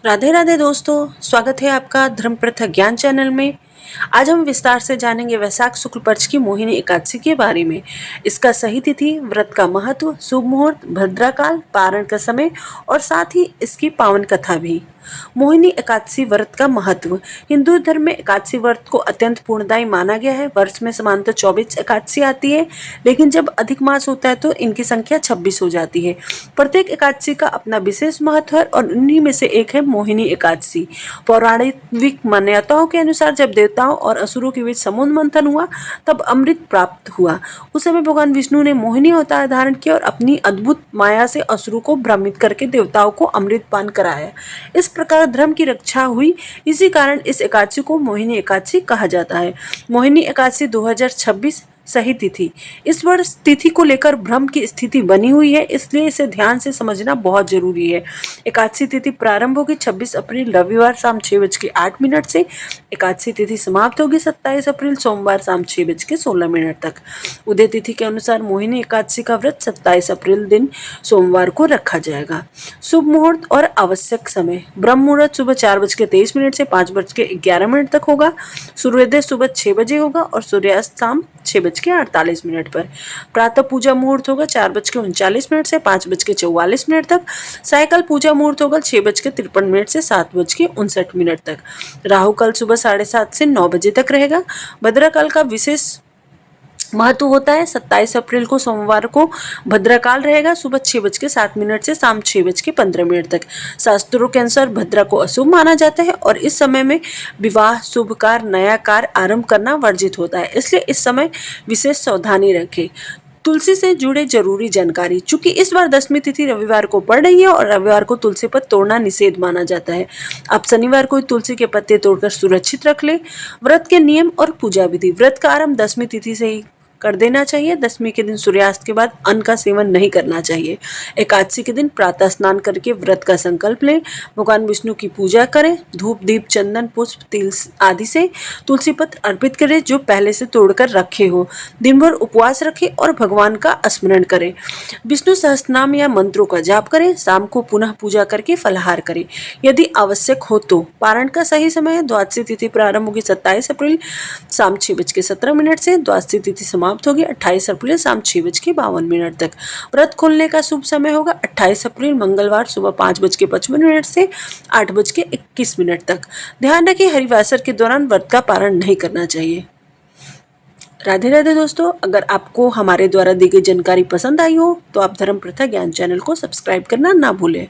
राधे राधे दोस्तों, स्वागत है आपका धर्म प्रथा ज्ञान चैनल में। आज हम विस्तार से जानेंगे वैशाख शुक्ल पक्ष की मोहिनी एकादशी के बारे में। इसका सही तिथि, व्रत का महत्व, शुभ मुहूर्त, भद्राकाल, पारण का समय और साथ ही इसकी पावन कथा भी। मोहिनी एकादशी व्रत का महत्व। हिंदू धर्म में एकादशी व्रत को अत्यंत पूर्णदायी माना गया है। वर्ष में सामान्यतः 24 एकादशी आती है, लेकिन जब अधिक मास होता है तो इनकी संख्या 26 हो जाती है। प्रत्येक एकादशी का अपना विशेष महत्व है और उन्हीं में से एक है मोहिनी एकादशी। पौराणिक मान्यताओं के अनुसार जब देवताओं और असुरों के बीच समुद्र मंथन हुआ तब अमृत प्राप्त हुआ। उस समय भगवान विष्णु ने मोहिनी अवतार धारण किया और अपनी अद्भुत माया से असुरों को भ्रमित करके देवताओं को अमृत पान कराया। इस प्रकार धर्म की रक्षा हुई। इसी कारण इस एकादशी को मोहिनी एकादशी कहा जाता है। मोहिनी एकादशी 2026 सही तिथि। इस वर्ष तिथि को लेकर भ्रम की स्थिति बनी हुई है, इसलिए इसे ध्यान से समझना बहुत जरूरी है। एकादशी तिथि प्रारंभ होगी 26 अप्रैल रविवार शाम 6:08 से। एकादशी तिथि समाप्त होगी 27 अप्रैल सोमवार शाम 6:16 तक। उदय तिथि के अनुसार मोहिनी एकादशी का व्रत 27 अप्रैल दिन सोमवार को रखा जाएगा। शुभ मुहूर्त और आवश्यक समय। ब्रह्म मुहूर्त सुबह 4:23 से 5:11 तक होगा। सूर्योदय सुबह 6 बजे होगा और सूर्यास्त शाम 6:48 पर। प्रातः पूजा मुहूर्त होगा 4:39 से 5:44 तक। सायकाल पूजा मुहूर्त होगा 6:53 से 7:59 तक। राहु काल सुबह 7:30 से 9 बजे तक रहेगा। भद्राकाल का विशेष महत्व होता है। 27 अप्रैल को सोमवार को भद्राकाल रहेगा सुबह 6:07 से शाम 6:15 तक। शास्त्रों के अनुसार भद्रा को अशुभ माना जाता है और इस समय में विवाह, शुभ कार्य, नया कार्य आरंभ करना वर्जित होता है, इसलिए इस समय विशेष सावधानी रखें। तुलसी से जुड़े जरूरी जानकारी। चूंकि इस बार दशमी तिथि रविवार को पड़ रही है और रविवार को तुलसी पत्ते तोड़ना निषेध माना जाता है। आप शनिवार को तुलसी के पत्ते तोड़कर सुरक्षित रख ले। व्रत के नियम और पूजा विधि। व्रत का आरंभ दशमी तिथि से ही कर देना चाहिए। दशमी के दिन सूर्यास्त के बाद अन्न का सेवन नहीं करना चाहिए। एकादशी के दिन प्रातः स्नान करके व्रत का संकल्प लें। भगवान विष्णु की पूजा करें। धूप, दीप, चंदन, पुष्प, तिल आदि से तुलसी पत्र अर्पित करें जो पहले से तोड़कर रखे हो। दिन भर उपवास रखें और भगवान का स्मरण करें। विष्णु सहस्त्रनाम या मंत्रों का जाप करें। शाम को पुनः पूजा करके फलाहार करें। यदि आवश्यक हो तो पारण का सही समय है। द्वादशी तिथि प्रारंभ होगी 27 अप्रैल शाम 6:17 से। द्वादशी तिथि समाप्त होगी 28 अप्रैल शाम 6:52 तक। व्रत खोलने का शुभ समय होगा 28 अप्रैल मंगलवार सुबह 5:55 से 8:21 तक। ध्यान रखें, हरिवासर के दौरान व्रत का पारण नहीं करना चाहिए। राधे राधे दोस्तों, अगर आपको हमारे द्वारा दी गई जानकारी पसंद आई हो तो आप धर्म प्रथा ज्ञान चैनल को सब्सक्राइब करना ना भूलें।